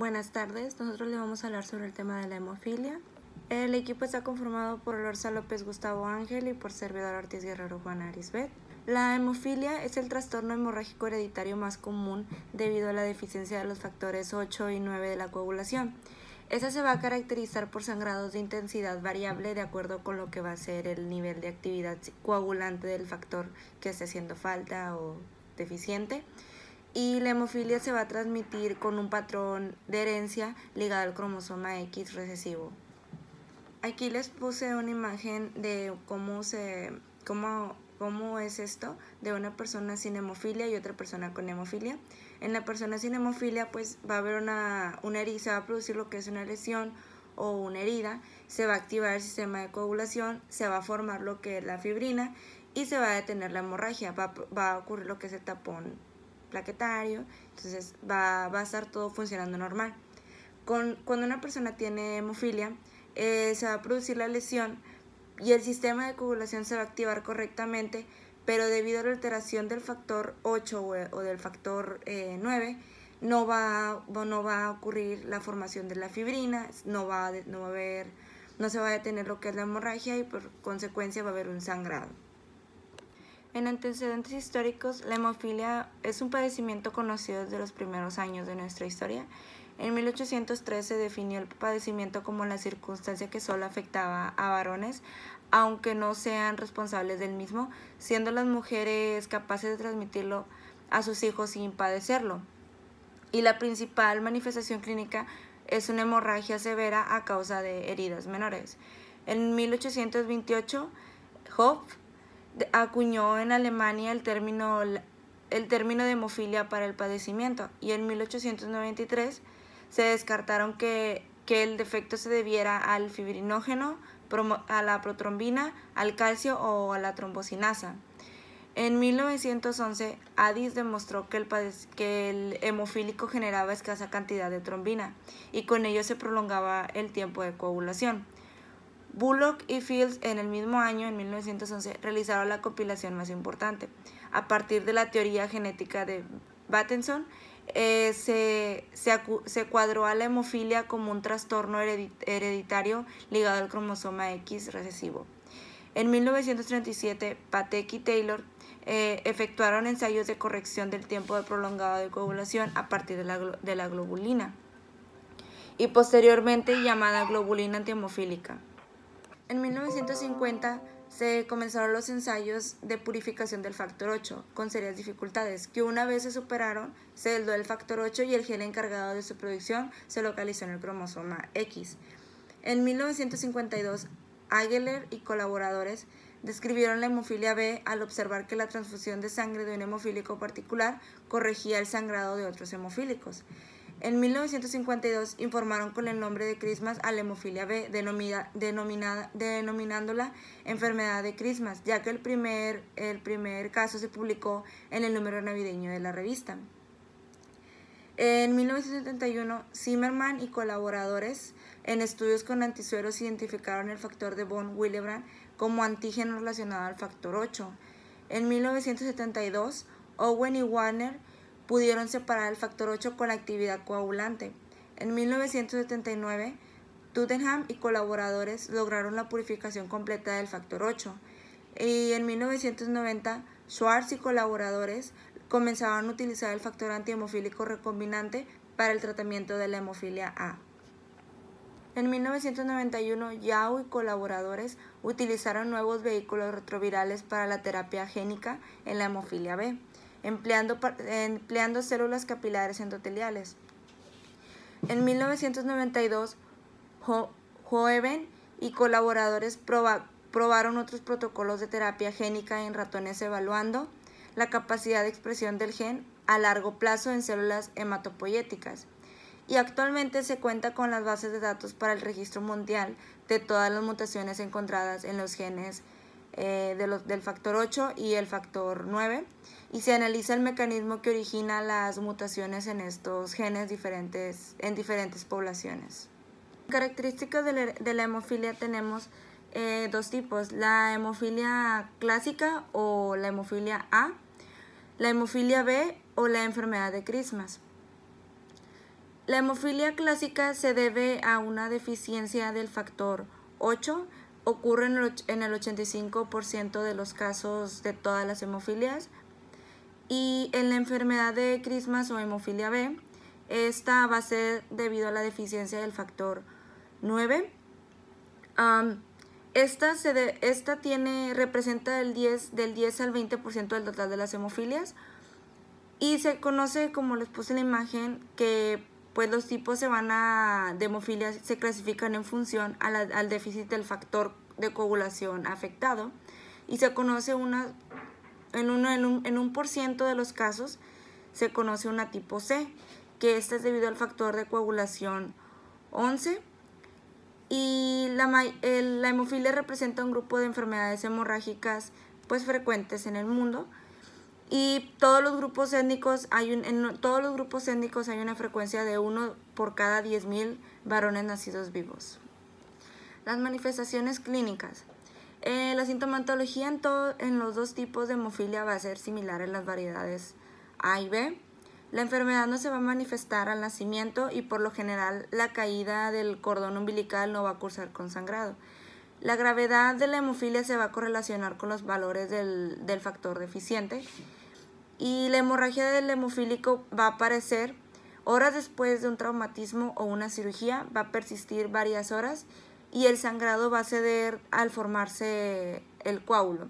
Buenas tardes, nosotros le vamos a hablar sobre el tema de la hemofilia. El equipo está conformado por Lorza López Gustavo Ángel y por servidor Ortiz Guerrero Juana Arisbet. La hemofilia es el trastorno hemorrágico hereditario más común debido a la deficiencia de los factores 8 y 9 de la coagulación. Esta se va a caracterizar por sangrados de intensidad variable de acuerdo con lo que va a ser el nivel de actividad coagulante del factor que esté haciendo falta o deficiente. Y la hemofilia se va a transmitir con un patrón de herencia ligado al cromosoma X recesivo. Aquí les puse una imagen de cómo es esto de una persona sin hemofilia y otra persona con hemofilia. En la persona sin hemofilia pues va a haber una herida, se va a producir lo que es una lesión o una herida, se va a activar el sistema de coagulación, se va a formar lo que es la fibrina y se va a detener la hemorragia, va a ocurrir lo que es el tapón plaquetario, entonces va a estar todo funcionando normal. Cuando una persona tiene hemofilia, se va a producir la lesión y el sistema de coagulación se va a activar correctamente, pero debido a la alteración del factor 8 o del factor 9, no va a ocurrir la formación de la fibrina, no se va a detener lo que es la hemorragia y por consecuencia va a haber un sangrado. En antecedentes históricos, la hemofilia es un padecimiento conocido desde los primeros años de nuestra historia. En 1803 se definió el padecimiento como la circunstancia que solo afectaba a varones, aunque no sean responsables del mismo, siendo las mujeres capaces de transmitirlo a sus hijos sin padecerlo. Y la principal manifestación clínica es una hemorragia severa a causa de heridas menores. En 1828, Hopf acuñó en Alemania el término de hemofilia para el padecimiento y en 1893 se descartaron que el defecto se debiera al fibrinógeno, a la protrombina, al calcio o a la trombosinasa. En 1911, Addis demostró que el hemofílico generaba escasa cantidad de trombina y con ello se prolongaba el tiempo de coagulación. Bullock y Fields en el mismo año, en 1911, realizaron la compilación más importante. A partir de la teoría genética de Bateson, se cuadró a la hemofilia como un trastorno hereditario ligado al cromosoma X recesivo. En 1937, Patek y Taylor efectuaron ensayos de corrección del tiempo prolongado de coagulación a partir de la globulina y posteriormente llamada globulina antihemofílica. En 1950 se comenzaron los ensayos de purificación del factor 8 con serias dificultades que una vez se superaron, se desdobló el factor 8 y el gen encargado de su producción se localizó en el cromosoma X. En 1952, Aguilar y colaboradores describieron la hemofilia B al observar que la transfusión de sangre de un hemofílico particular corregía el sangrado de otros hemofílicos. En 1952 informaron con el nombre de Christmas a la hemofilia B, denominándola enfermedad de Christmas, ya que el primer caso se publicó en el número navideño de la revista. En 1971, Zimmerman y colaboradores en estudios con antisueros identificaron el factor de von Willebrand como antígeno relacionado al factor 8. En 1972, Owen y Warner pudieron separar el factor 8 con la actividad coagulante. En 1979, Tottenham y colaboradores lograron la purificación completa del factor 8. Y en 1990, Schwartz y colaboradores comenzaron a utilizar el factor antihemofílico recombinante para el tratamiento de la hemofilia A. En 1991, Yao y colaboradores utilizaron nuevos vehículos retrovirales para la terapia génica en la hemofilia B, empleando células capilares endoteliales. En 1992, Hoeben y colaboradores probaron otros protocolos de terapia génica en ratones evaluando la capacidad de expresión del gen a largo plazo en células hematopoyéticas. Y actualmente se cuenta con las bases de datos para el registro mundial de todas las mutaciones encontradas en los genes del factor 8 y el factor 9 y se analiza el mecanismo que origina las mutaciones en estos genes en diferentes poblaciones. Características de la hemofilia tenemos dos tipos, la hemofilia clásica o la hemofilia A, la hemofilia B o la enfermedad de Christmas. La hemofilia clásica se debe a una deficiencia del factor 8. Ocurre en el 85% de los casos de todas las hemofilias. Y en la enfermedad de Christmas o hemofilia B, esta va a ser debido a la deficiencia del factor 9. Esta representa del 10 al 20% del total de las hemofilias. Y se conoce, como les puse en la imagen, que pues los tipos de hemofilia se clasifican en función al déficit del factor de coagulación afectado. Y se conoce en un por ciento de los casos se conoce una tipo C, que esta es debido al factor de coagulación 11. Y la hemofilia representa un grupo de enfermedades hemorrágicas pues frecuentes en el mundo. Y todos los grupos étnicos en todos los grupos étnicos hay una frecuencia de 1 por cada 10.000 varones nacidos vivos. Las manifestaciones clínicas. La sintomatología en los dos tipos de hemofilia va a ser similar en las variedades A y B. La enfermedad no se va a manifestar al nacimiento y por lo general la caída del cordón umbilical no va a cursar con sangrado. La gravedad de la hemofilia se va a correlacionar con los valores del factor deficiente. Y la hemorragia del hemofílico va a aparecer horas después de un traumatismo o una cirugía, va a persistir varias horas y el sangrado va a ceder al formarse el coágulo,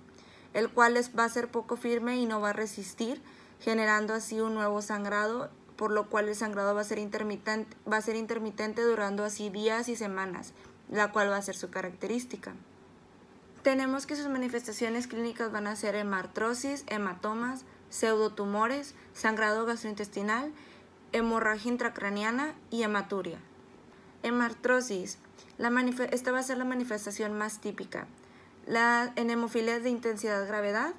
el cual va a ser poco firme y no va a resistir, generando así un nuevo sangrado, por lo cual el sangrado va a ser intermitente durando así días y semanas, la cual va a ser su característica. Tenemos que sus manifestaciones clínicas van a ser hemartrosis, hematomas, pseudotumores, sangrado gastrointestinal, hemorragia intracraniana y hematuria. Hemartrosis. Esta va a ser la manifestación más típica. En hemofilias de intensidad gravedad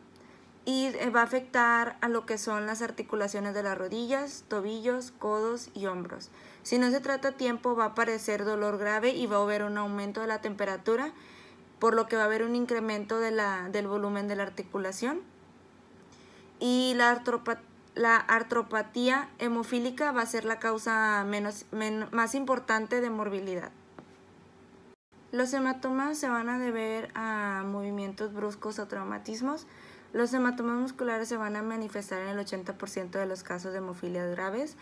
y va a afectar a lo que son las articulaciones de las rodillas, tobillos, codos y hombros. Si no se trata a tiempo va a aparecer dolor grave y va a haber un aumento de la temperatura, por lo que va a haber un incremento del volumen de la articulación. Y la artropatía hemofílica va a ser la causa más importante de morbilidad. Los hematomas se van a deber a movimientos bruscos o traumatismos. Los hematomas musculares se van a manifestar en el 80% de los casos de hemofilias graves.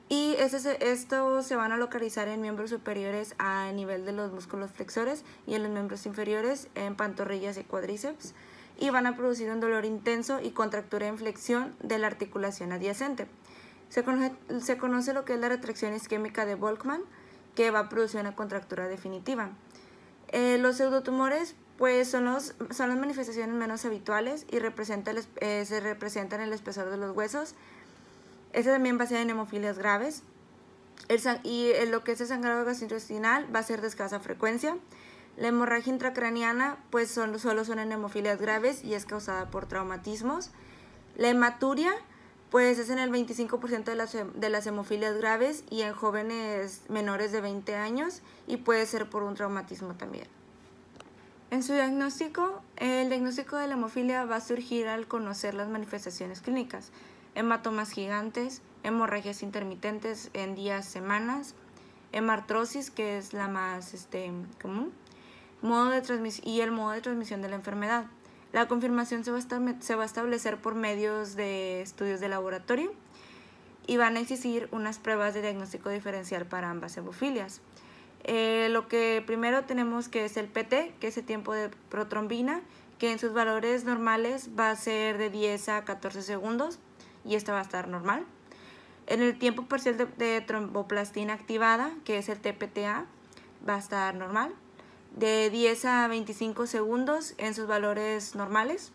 Y estos se van a localizar en miembros superiores a nivel de los músculos flexores y en los miembros inferiores en pantorrillas y cuádriceps. Y van a producir un dolor intenso y contractura en flexión de la articulación adyacente. Se conoce lo que es la retracción isquémica de Volkmann, que va a producir una contractura definitiva. Los pseudotumores pues son las manifestaciones menos habituales y se representan el espesor de los huesos. Este también va a ser en hemofilias graves. Lo que es el sangrado gastrointestinal va a ser de escasa frecuencia. La hemorragia intracraniana pues solo son en hemofilias graves y es causada por traumatismos. La hematuria pues es en el 25% de las hemofilias graves y en jóvenes menores de 20 años y puede ser por un traumatismo también. En su diagnóstico, el diagnóstico de la hemofilia va a surgir al conocer las manifestaciones clínicas: hematomas gigantes, hemorragias intermitentes en días, semanas, hemartrosis, que es la más común, y el modo de transmisión de la enfermedad. La confirmación se va a establecer por medios de estudios de laboratorio y van a existir unas pruebas de diagnóstico diferencial para ambas hemofilias. Lo que primero tenemos que es el PT, que es el tiempo de protrombina, que en sus valores normales va a ser de 10 a 14 segundos y esta va a estar normal. En el tiempo parcial de tromboplastina activada, que es el TPTA, va a estar normal, de 10 a 25 segundos en sus valores normales.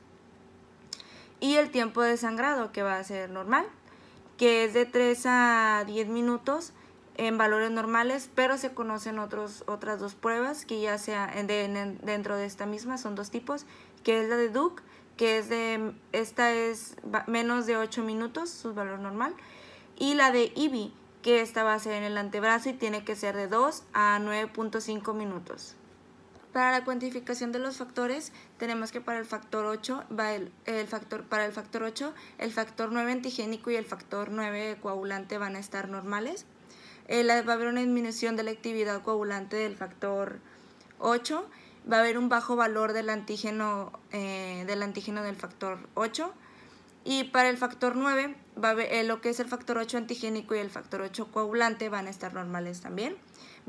Y el tiempo de sangrado, que va a ser normal, que es de 3 a 10 minutos en valores normales, pero se conocen otras dos pruebas que ya sea dentro de esta misma, son dos tipos, que es la de Duke, que esta es menos de 8 minutos, su valor normal, y la de IBI, que esta va a ser en el antebrazo y tiene que ser de 2 a 9.5 minutos. Para la cuantificación de los factores, tenemos que para el factor 8 el factor 9 antigénico y el factor 9 coagulante van a estar normales. va a haber una disminución de la actividad coagulante del factor 8, va a haber un bajo valor del antígeno del factor 8, y para el factor 9 va a haber, lo que es el factor 8 antigénico y el factor 8 coagulante van a estar normales también.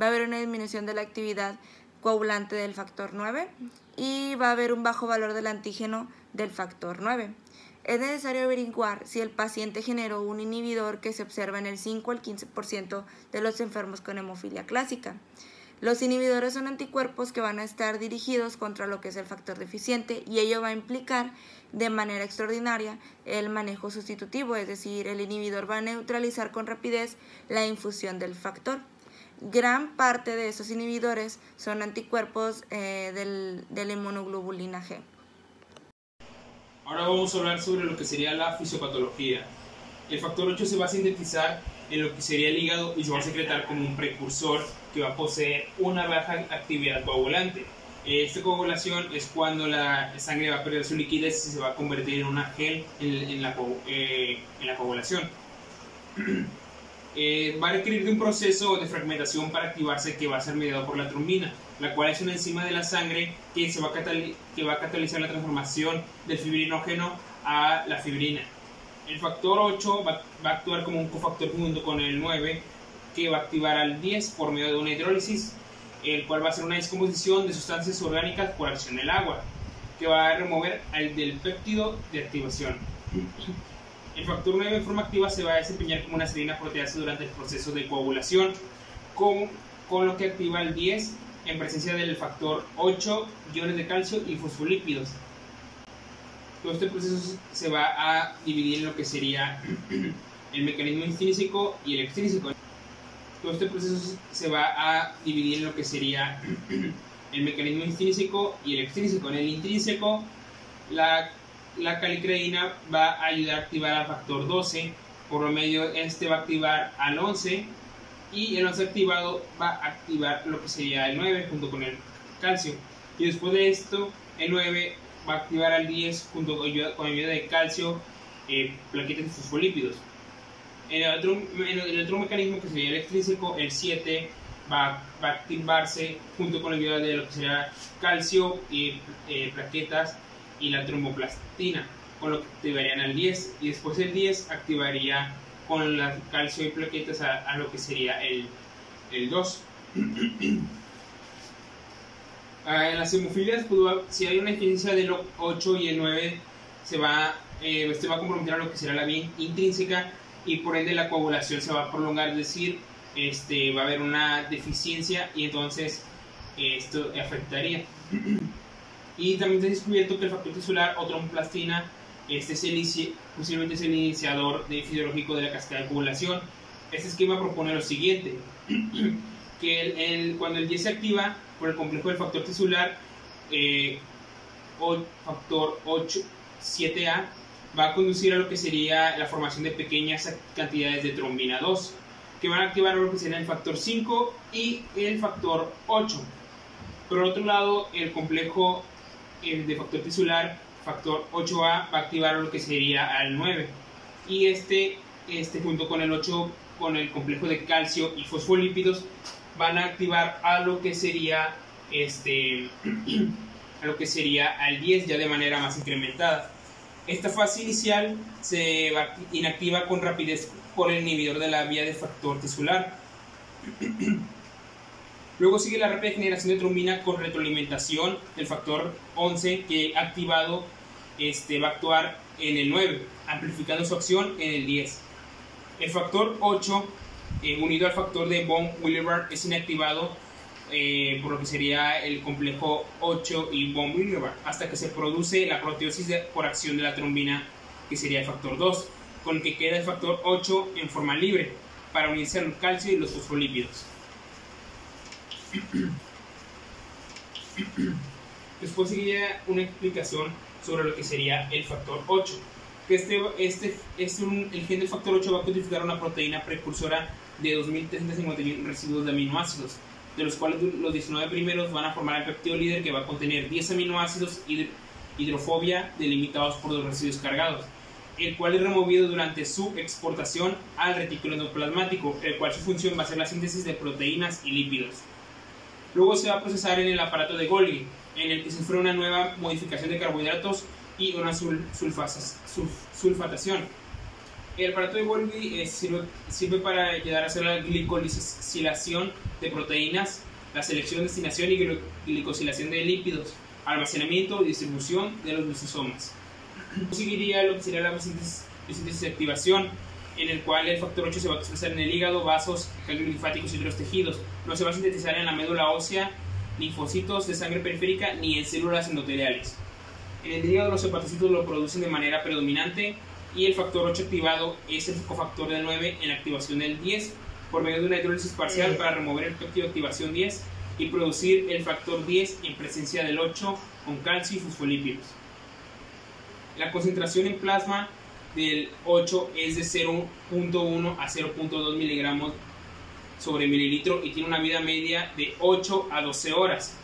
Va a haber una disminución de la actividad coagulante del factor 9 y va a haber un bajo valor del antígeno del factor 9. Es necesario averiguar si el paciente generó un inhibidor que se observa en el 5 al 15% de los enfermos con hemofilia clásica. Los inhibidores son anticuerpos que van a estar dirigidos contra lo que es el factor deficiente, y ello va a implicar de manera extraordinaria el manejo sustitutivo, es decir, el inhibidor va a neutralizar con rapidez la infusión del factor. Gran parte de esos inhibidores son anticuerpos de la inmunoglobulina G. Ahora vamos a hablar sobre lo que sería la fisiopatología. El factor 8 se va a sintetizar en lo que sería el hígado y se va a secretar como un precursor que va a poseer una baja actividad coagulante. Esta coagulación es cuando la sangre va a perder su liquidez y se va a convertir en una gel en la coagulación. Va a requerir de un proceso de fragmentación para activarse, que va a ser mediado por la trombina, la cual es una enzima de la sangre que va a catalizar la transformación del fibrinógeno a la fibrina. El factor 8 va a actuar como un cofactor junto con el 9, que va a activar al 10 por medio de una hidrólisis, el cual va a hacer una descomposición de sustancias orgánicas por acción del agua, que va a remover al del péptido de activación. El factor 9 en forma activa se va a desempeñar como una serina proteasa durante el proceso de coagulación, con lo que activa el 10 en presencia del factor 8, iones de calcio y fosfolípidos. Todo este proceso se va a dividir en lo que sería el mecanismo intrínseco y el extrínseco. Todo este proceso se va a dividir en lo que sería el mecanismo intrínseco y el extrínseco. En el intrínseco, la calicreína va a ayudar a activar al factor 12, por lo medio este va a activar al 11, y el 11 activado va a activar lo que sería el 9 junto con el calcio, y después de esto el 9 va a activar al 10 junto con ayuda de calcio, plaquetas y fosfolípidos. En el otro mecanismo, que sería el extrínseco, el 7 va a activarse junto con la ayuda de lo que sería calcio y plaquetas y la tromboplastina, con lo que activarían al 10, y después el 10 activaría con la calcio y plaquetas a lo que sería el 2. En las hemofilias, pues, si hay una deficiencia del 8 y el 9, este va a comprometer a lo que será la vía intrínseca, y por ende la coagulación se va a prolongar, es decir, va a haber una deficiencia, y entonces esto afectaría. Y también se ha descubierto que el factor tisular o tromboplastina posiblemente es el iniciador fisiológico de la cascada de coagulación. Este esquema propone lo siguiente: que cuando el 10 se activa por el complejo del factor tisular, o factor 7A, va a conducir a lo que sería la formación de pequeñas cantidades de trombina 2, que van a activar lo que sería el factor 5 y el factor 8. Por otro lado, el complejo de factor tisular, factor 8A, va a activar lo que sería al 9, y este junto con el 8, con el complejo de calcio y fosfolípidos, van a activar a lo que sería al 10 ya de manera más incrementada. Esta fase inicial se inactiva con rapidez por el inhibidor de la vía de factor tisular. Luego sigue la rápida generación de trombina con retroalimentación del factor 11, que activado va a actuar en el 9, amplificando su acción en el 10. El factor 8, unido al factor de von Willebrand, es inactivado por lo que sería el complejo 8 y von Willebrand, hasta que se produce la proteosis por acción de la trombina, que sería el factor 2, con el que queda el factor 8 en forma libre para unirse al calcio y los fosfolípidos. Después seguiría una explicación sobre lo que sería el factor 8, que el gen del factor 8 va a codificar una proteína precursora de 2351 residuos de aminoácidos, de los cuales los 19 primeros van a formar el péptido líder, que va a contener 10 aminoácidos hidrofobia delimitados por los residuos cargados, el cual es removido durante su exportación al retículo endoplasmático, el cual su función va a ser la síntesis de proteínas y lípidos. Luego se va a procesar en el aparato de Golgi, en el que sufre una nueva modificación de carbohidratos y una sulfatación. El aparato de Golgi sirve para ayudar a hacer la glicosilación de proteínas, la selección, destinación y glicosilación de lípidos, almacenamiento y distribución de los lisosomas. Seguiría lo que sería la biosíntesis de activación, en el cual el factor 8 se va a expresar en el hígado, vasos, ganglios linfáticos y otros tejidos. No se va a sintetizar en la médula ósea, linfocitos de sangre periférica ni en células endoteliales. En el hígado los hepatocitos lo producen de manera predominante y el factor 8 activado es el cofactor del 9 en la activación del 10 por medio de una hidrólisis parcial para remover el péptido de activación 10 y producir el factor 10 en presencia del 8 con calcio y fosfolípidos. La concentración en plasma del 8 es de 0.1 a 0.2 miligramos sobre mililitro y tiene una vida media de 8 a 12 horas.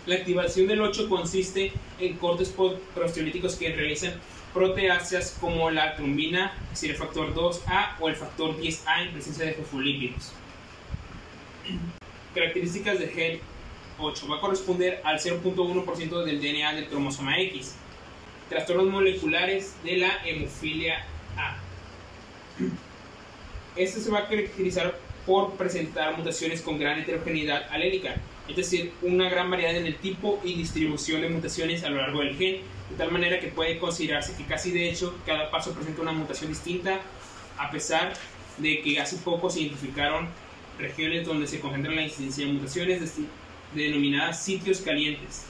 La activación del 8 consiste en cortes prosteolíticos que realizan proteáceas como la trombina, es decir, el factor 2A o el factor 10A en presencia de fosfolípidos. Características de gen 8. Va a corresponder al 0.1% del DNA del cromosoma X. Trastornos moleculares de la hemofilia A. Este se va a caracterizar por presentar mutaciones con gran heterogeneidad alélica, es decir, una gran variedad en el tipo y distribución de mutaciones a lo largo del gen, de tal manera que puede considerarse que casi de hecho cada paso presenta una mutación distinta, a pesar de que hace poco se identificaron regiones donde se concentra la incidencia de mutaciones denominadas sitios calientes.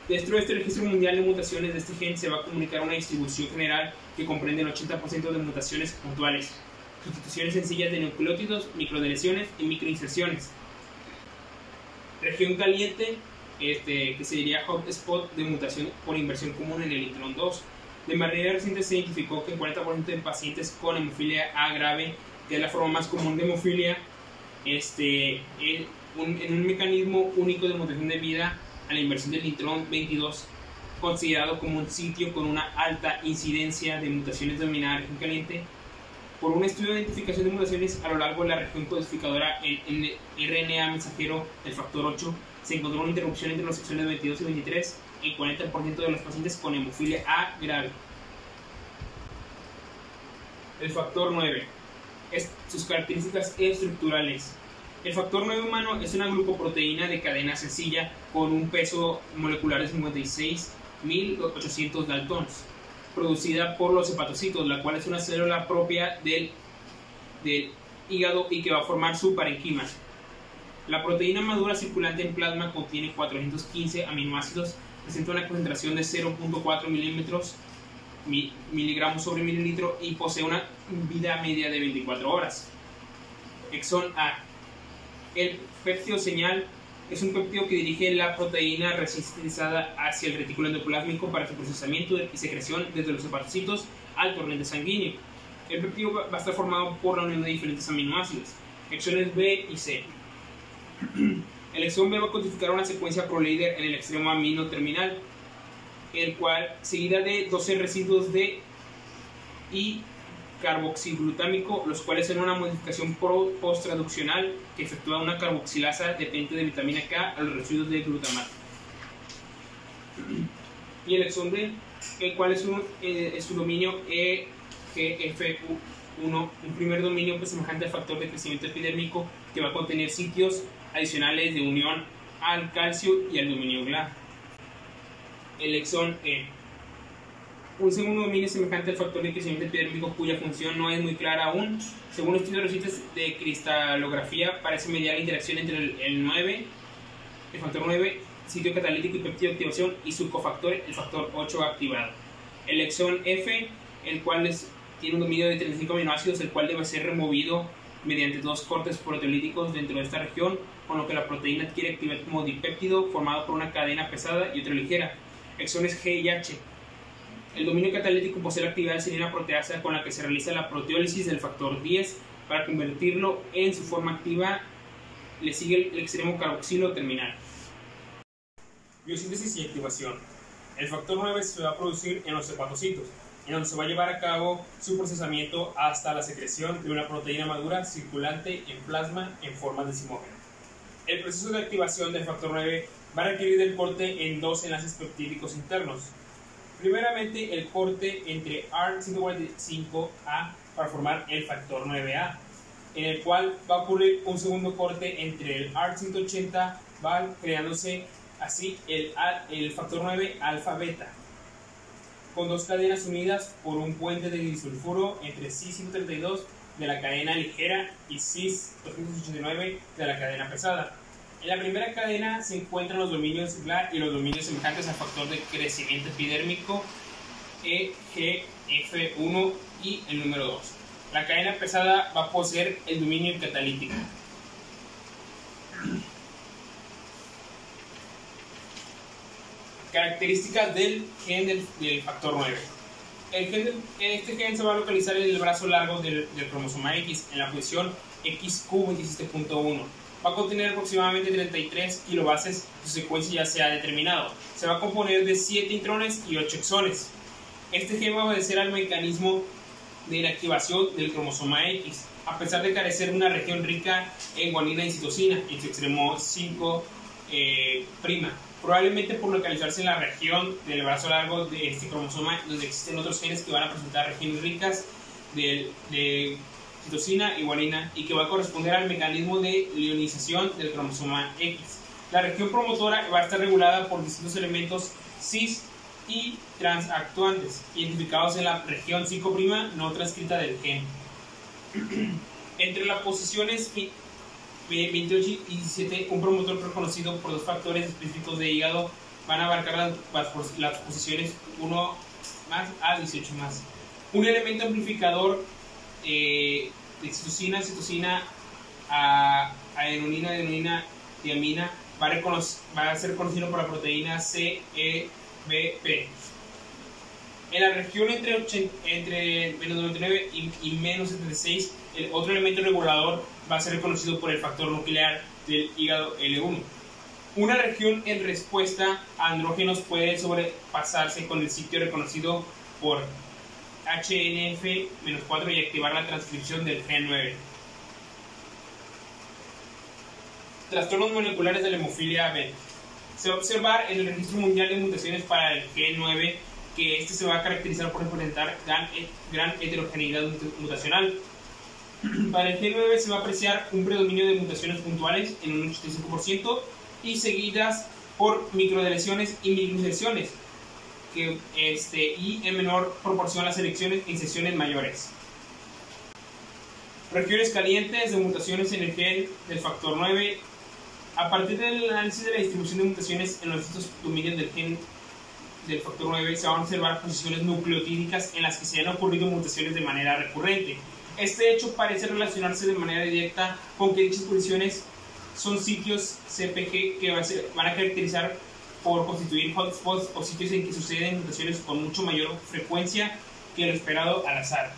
Dentro de este registro mundial de mutaciones de este gen se va a comunicar una distribución general que comprende el 80% de mutaciones puntuales, sustituciones sencillas de nucleótidos, microdeleciones y microinserciones. Región caliente, que se diría hotspot de mutación por inversión común en el intrón 2. De manera reciente se identificó que el 40% de pacientes con hemofilia A grave, que es la forma más común de hemofilia, en un mecanismo único de mutación debida a la inversión del intrón 22, considerado como un sitio con una alta incidencia de mutaciones denominada región caliente. Por un estudio de identificación de mutaciones a lo largo de la región codificadora en RNA mensajero del factor 8, se encontró una interrupción entre los exones 22 y 23 en 40% de los pacientes con hemofilia A grave. El factor 9. Sus características estructurales. El factor 9 humano es una glucoproteína de cadena sencilla con un peso molecular de 56.800 daltons, producida por los hepatocitos, la cual es una célula propia del hígado y que va a formar su parenquima. La proteína madura circulante en plasma contiene 415 aminoácidos, presenta una concentración de 0.4 miligramos sobre mililitro y posee una vida media de 24 horas. Exón A. El péptido señal es un péptido que dirige la proteína recién sintetizada hacia el retículo endoplásmico para su procesamiento y secreción desde los hepatocitos al torrente sanguíneo. El péptido va a estar formado por la unión de diferentes aminoácidos, exones B y C. El exón B va a codificar una secuencia prolíder en el extremo amino terminal, el cual, seguida de 12 residuos de y carboxiglutámico, los cuales son una modificación post-traduccional que efectúa una carboxilasa dependiente de vitamina K a los residuos de glutamato. Y el exón D, el cual es su dominio EGF1, un primer dominio semejante al factor de crecimiento epidérmico que va a contener sitios adicionales de unión al calcio y al dominio GLA. El exón E. Un segundo dominio semejante al factor de crecimiento epidérmico cuya función no es muy clara aún. Según estudios recientes de cristalografía, parece mediar la interacción entre el factor 9, sitio catalítico y péptido de activación, y su cofactor, el factor 8 activado. El exón F, el cual tiene un dominio de 35 aminoácidos, el cual debe ser removido mediante dos cortes proteolíticos dentro de esta región, con lo que la proteína adquiere actividad como dipéptido formado por una cadena pesada y otra ligera. Exones G y H. El dominio catalítico posee la actividad de serina proteasa con la que se realiza la proteólisis del factor 10 para convertirlo en su forma activa. Le sigue el extremo carboxilo terminal. Biosíntesis y activación. El factor 9 se va a producir en los hepatocitos, en donde se va a llevar a cabo su procesamiento hasta la secreción de una proteína madura circulante en plasma en forma de decimógeno. El proceso de activación del factor 9 va a requerir el corte en dos enlaces peptídicos internos. Primeramente, el corte entre ART145A para formar el factor 9A, en el cual va a ocurrir un segundo corte entre el ART180, va creándose así el factor 9 alfa beta, con dos cadenas unidas por un puente de disulfuro entre cis-132 de la cadena ligera y cis-289 de la cadena pesada. En la primera cadena se encuentran los dominios GLA y los dominios semejantes al factor de crecimiento epidérmico EGF1 y el número 2. La cadena pesada va a poseer el dominio catalítico. Características del gen del factor 9. Este gen se va a localizar en el brazo largo del cromosoma X, en la posición XQ27.1. Va a contener aproximadamente 33 kilobases, su secuencia ya se ha determinado. Se va a componer de 7 intrones y 8 exones. Este gen va a obedecer al mecanismo de inactivación del cromosoma X, a pesar de carecer de una región rica en guanina y citosina, en su extremo 5', probablemente por localizarse en la región del brazo largo de este cromosoma, donde existen otros genes que van a presentar regiones ricas de citosina y guanina, y que va a corresponder al mecanismo de ionización del cromosoma X. La región promotora va a estar regulada por distintos elementos cis y transactuantes identificados en la región 5' no transcrita del gen. Entre las posiciones 28 y 17, un promotor reconocido por dos factores específicos de hígado van a abarcar las posiciones 1 más a 18 más. Un elemento amplificador de citosina, adenina, tiamina va a ser conocido por la proteína CEBP. En la región entre menos 99 y menos 76, el otro elemento regulador va a ser reconocido por el factor nuclear del hígado L1. Una región en respuesta a andrógenos puede sobrepasarse con el sitio reconocido por HNF-4 y activar la transcripción del gen 9. Trastornos moleculares de la hemofilia B. Se va a observar en el Registro Mundial de Mutaciones para el gen 9 que este se va a caracterizar por presentar gran heterogeneidad mutacional. Para el gen 9 se va a apreciar un predominio de mutaciones puntuales en un 85% y seguidas por microdeleciones y microlesiones, y en menor proporción las selecciones en secciones mayores. Regiones calientes de mutaciones en el gen del factor 9. A partir del análisis de la distribución de mutaciones en los distintos dominios del gen del factor 9 se van a observar posiciones nucleotídicas en las que se han ocurrido mutaciones de manera recurrente. Este hecho parece relacionarse de manera directa con que dichas posiciones son sitios CPG que van a caracterizar por constituir hotspots o sitios en que suceden mutaciones con mucho mayor frecuencia que lo esperado al azar.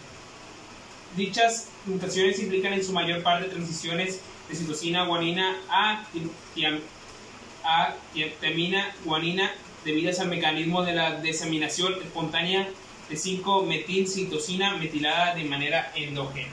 Dichas mutaciones implican en su mayor parte transiciones de citosina guanina a tiamina guanina debidas al mecanismo de la desaminación espontánea de 5-metilcitosina metilada de manera endógena.